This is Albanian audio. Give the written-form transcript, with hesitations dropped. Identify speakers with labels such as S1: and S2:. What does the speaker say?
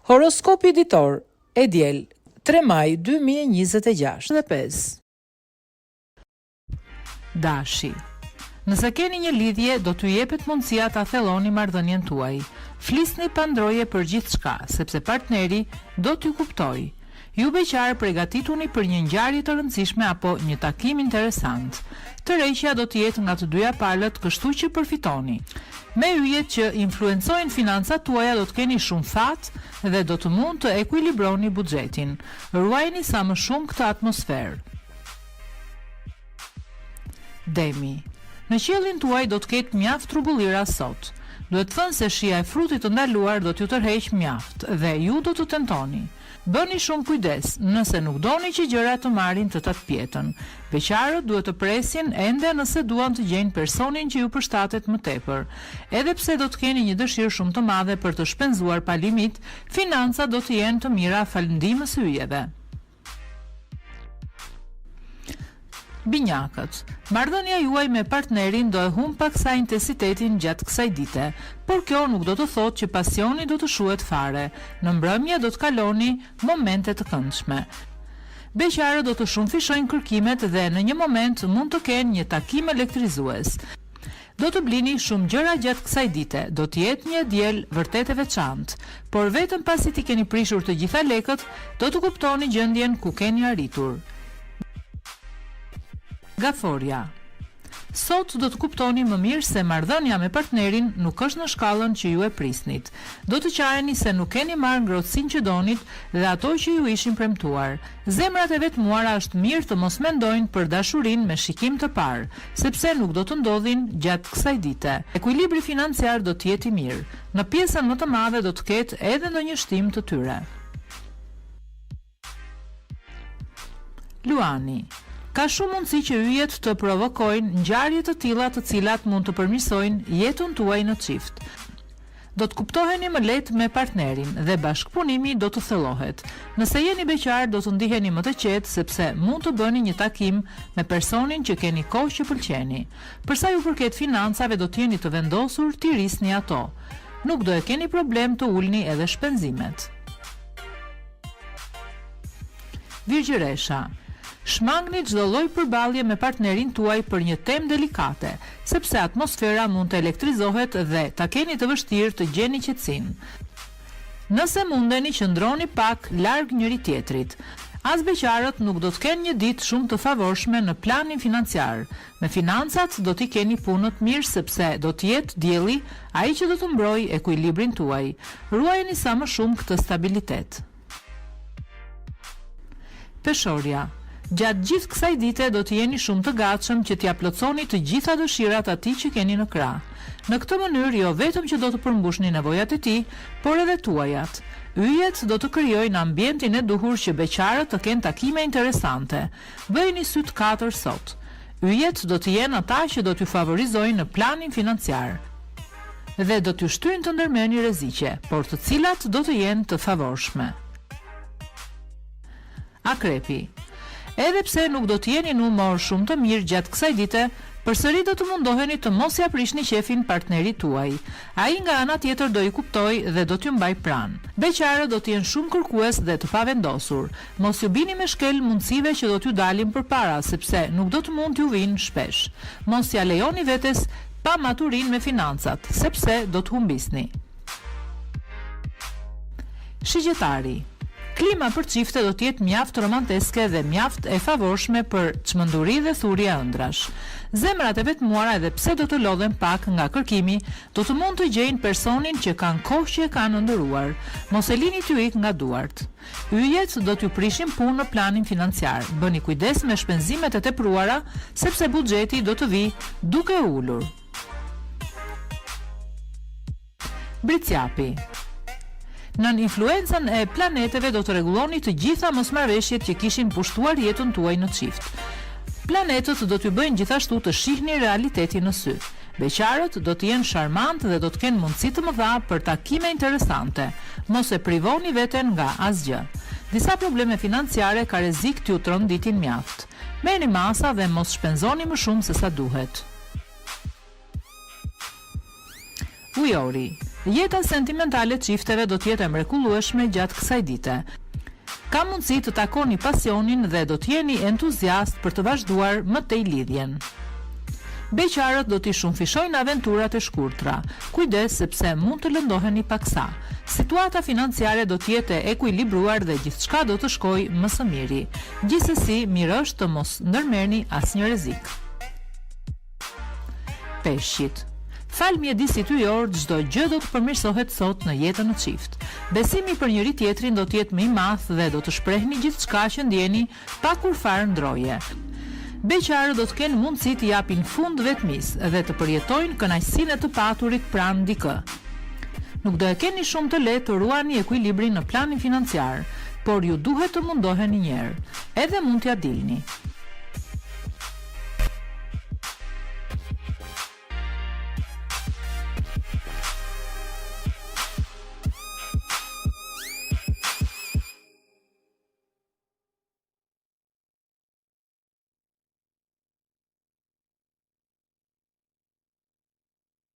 S1: Horoskopi ditor e diel 3 maj 2026.
S2: Dashi. Nëse keni një lidhje, do t'ju jepet mundësia ta thelloni marrëdhënien tuaj. Flisni pa ndroje për gjithçka, sepse partneri do t'ju kuptojë. Ju beqar përgatituni për një ngjarje të rëndësishme apo një takim interesant. Tërheqja do të jetë nga të dyja palët, kështu që përfitoni. Me yjet që influencojnë financat tuaja do të keni shumë fat dhe do të mund të ekuilibroni buxhetin. Ruajini sa më shumë këtë atmosferë. Demi. Në qiellin tuaj do të ketë mjaft trubullira sot. Duhet thënë se shija e frutit të ndaluar do t'ju tërheq mjaft dhe ju do të tentoni. Bëni shumë kujdes nëse nuk doni që gjërat të marrin të tatpjetën. Beqarët duhet të presin ende nëse duan të gjejnë personin që ju përshtatet më tepër. Edhe pse do të keni një dëshirë shumë të madhe për të shpenzuar pa limit, financat do të jenë të mira falëndimës yjeve. Binjakët. Marrëdhënia juaj me partnerin do e humb paksa intensitetin gjatë kësaj dite, por kjo nuk do të thotë që pasioni do të shuhet fare. Në mbrëmje do të kaloni momente të këndshme. Beqarët do të shumëfishojnë kërkimet dhe në një moment mund të kenë një takim elektrizues. Do të blini shumë gjëra gjatë kësaj dite, do të jetë një diel vërtet e veçantë, por vetëm pasi ti keni prishur të gjitha lekët, do të kuptoni gjendjen ku keni arritur. Gaforia. Sot do të kuptoni më mirë se marrëdhënia me partnerin nuk është në shkallën që ju e prisnit. Do të qajeni se nuk keni marrë ngrohtësinë që donit dhe ato që ju ishin premtuar. Zemrat e vetmuara është mirë të mos mendojnë për dashurinë me shikim të parë, sepse nuk do të ndodhin gjatë kësaj dite. Ekuilibri financiar do të jetë i mirë. Në pjesën më të madhe do të ketë edhe ndonjë shtim të tyre. Luani. Ka shumë mundësi që yjet të provokojnë ngjarje të tilla të cilat mund të përmirësojnë jetën tuaj në çift. Do të kuptoheni më lehtë me partnerin dhe bashkëpunimi do të thellohet. Nëse jeni beqar do të ndiheni më të qetë sepse mund të bëni një takim me personin që keni kohë që pëlqeni. Për sa ju përket financave do të jeni të vendosur t'i rrisni ato. Nuk do e keni problem të ulni edhe shpenzimet. Virgjëresha. Shmangni çdo lloj përballje me partnerin tuaj për një temë delikate, sepse atmosfera mund të elektrizohet dhe ta keni të vështirë të gjeni qetësinë. Nëse mundeni qëndroni pak larg njëri tjetrit. As beqarët nuk do të kenë një ditë shumë të favorshme në planin financiar. Me financat do t'i keni punët mirë sepse do të jetë dielli ai që do të mbrojë ekuilibrin tuaj. Ruajeni sa më shumë këtë stabilitet. Peshorja. Gjatë gjithë kësaj dite do të jeni shumë të gatshëm që t'ia plotsoni të gjitha dëshirat atij që keni në krah. Në këtë mënyrë jo vetëm që do të përmbushni nevojat e tij, por edhe tuajat. Yjet do të krijojnë ambientin e duhur që beqarët të kenë takime interesante. Bëjini sy të katër sot. Yjet do të jenë ata që do t'ju favorizojnë në planin financiar dhe do t'ju shtyjnë të ndërmerrni rreziqe, por të cilat do të jenë të favorshme. Akrepi. Edhe pse nuk do të jeni në humor shumë të mirë gjatë kësaj dite, përsëri do të mundoheni të mos ia prishni qefin partnerit tuaj. Ai nga ana tjetër do i kuptojë dhe do t'ju mbaj pranë. Beqarët do të jenë shumë kërkues dhe të pavendosur. Mos ju bini me shkel mundësive që do t'ju dalin përpara, sepse nuk do të mund t'ju vinë shpesh. Mos ja lejoni vetes pa maturinë me financat, sepse do të humbisni. Shigjetari. Klima për çifte do të jetë mjaft romanteske dhe mjaft e favorshme për çmenduri dhe thurje ëndrash. Zemrat e vetmuara edhe pse do të lodhen pak nga kërkimi, do të mund të gjejnë personin që kanë kohë që e kanë ëndërruar. Mos e lini t'ju ikë nga duart. Yjet do t'ju prishin punë në planin financiar. Bëni kujdes me shpenzimet e tepruara, sepse buxheti do të vijë duke ulur. Bricjapi. Nën influencën e planeteve do të rregulloni të gjitha mosmarrëveshjet që kishin pushtuar jetën tuaj në çift. Planetët do t'ju bëjnë gjithashtu të shihni realitetin në sy. Beqarët do të jenë sharmantë dhe do të kenë mundësi të mëdha për takime interesante. Mos e privoni veten nga asgjë. Disa probleme financiare ka rrezik t'ju tronditin mjaft. Merrni masa dhe mos shpenzoni më shumë se sa duhet. Ujori. Jeta sentimentale e çifteve do të jetë e mrekullueshme gjatë kësaj dite. Ka mundësi të takoni pasionin dhe do të jeni entuziast për të vazhduar më tej lidhjen. Beqarët do t'i shumëfishojnë aventurat e shkurtra. Kujdes sepse mund të lëndoheni paksa. Situata financiare do të jetë e ekuilibruar dhe gjithçka do të shkojë më së miri. Gjithsesi, mirë është të mos ndërmerrni asnjë rrezik. Peshqit. Fal mjedisit yjor, çdo gjë do të përmirësohet sot në jetën në çift. Besimi për njëri tjetrin do të jetë më i madh dhe do të shprehni gjithçka që ndjeni pa kur fare ndroje. Beqarët do të kenë mundësi të japin fund vetmisë dhe të përjetojnë kënaqësinë e të paturit pranë dikë. Nuk do e keni shumë të lehtë të ruani ekuilibrin në planin financiar, por ju duhet të mundoheni një herë, edhe mund t'ja dilni.